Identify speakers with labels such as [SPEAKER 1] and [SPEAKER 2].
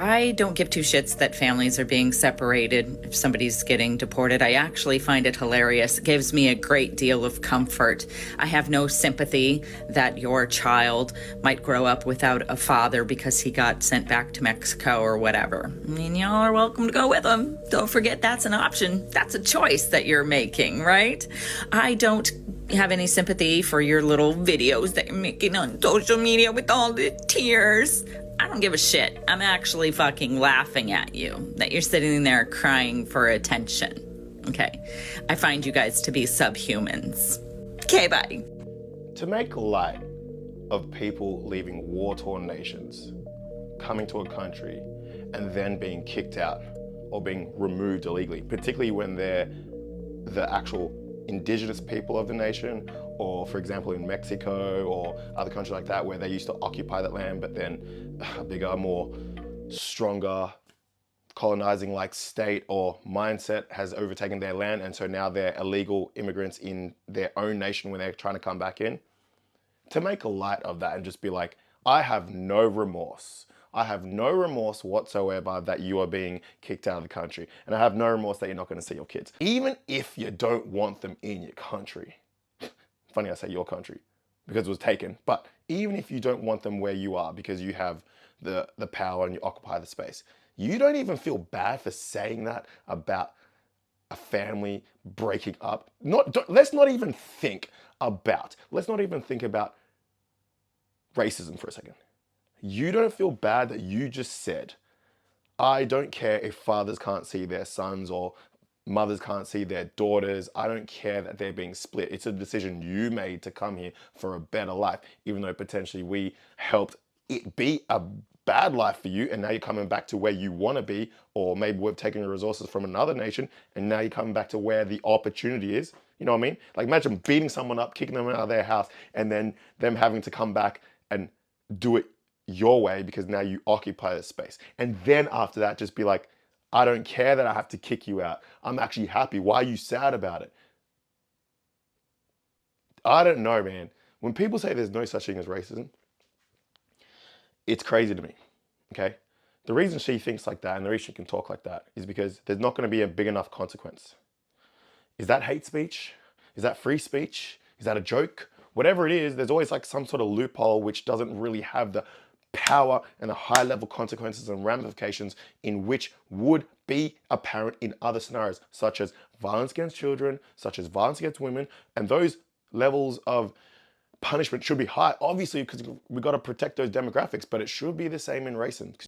[SPEAKER 1] I don't give two shits that families are being separated if somebody's getting deported. I actually find it hilarious. It gives me a great deal of comfort. I have no sympathy that your child might grow up without a father because he got sent back to Mexico or whatever. I mean, y'all are welcome to go with him. Don't forget that's an option. That's a choice that you're making, right? I don't have any sympathy for your little videos that you're making on social media with all the tears. I don't give a shit. I'm actually fucking laughing at you that you're sitting there crying for attention. Okay. I find you guys to be subhumans. Okay, bye.
[SPEAKER 2] To make light of people leaving war-torn nations, coming to a country, and then being kicked out or being removed illegally, particularly when they're the actual indigenous people of the nation, or for example in Mexico or other countries like that where they used to occupy that land, but then a bigger, more stronger colonizing like state or mindset has overtaken their land, and so now they're illegal immigrants in their own nation when they're trying to come back in. To make light of that and just be like, I have no remorse. I have no remorse whatsoever that you are being kicked out of the country. And I have no remorse that you're not going to see your kids. Even if you don't want them in your country. Funny I say your country because it was taken. But even if you don't want them where you are because you have the power and you occupy the space, you don't even feel bad for saying that about a family breaking up. Let's not even think about racism for a second. You don't feel bad that you just said, I don't care if fathers can't see their sons or mothers can't see their daughters. I don't care that they're being split. It's a decision you made to come here for a better life, even though potentially we helped it be a bad life for you, and now you're coming back to where you want to be, or maybe we've taken the resources from another nation and now you're coming back to where the opportunity is. You know what I mean? Like imagine beating someone up, kicking them out of their house, and then them having to come back and do it your way because now you occupy the space. And then after that, just be like, I don't care that I have to kick you out. I'm actually happy. Why are you sad about it? I don't know, man. When people say there's no such thing as racism, it's crazy to me, okay? The reason she thinks like that and the reason she can talk like that is because there's not going to be a big enough consequence. Is that hate speech? Is that free speech? Is that a joke? Whatever it is, there's always like some sort of loophole which doesn't really have the power and the high level consequences and ramifications in which would be apparent in other scenarios, such as violence against children, such as violence against women, and those levels of punishment should be high, obviously, because we've got to protect those demographics, but it should be the same in racism.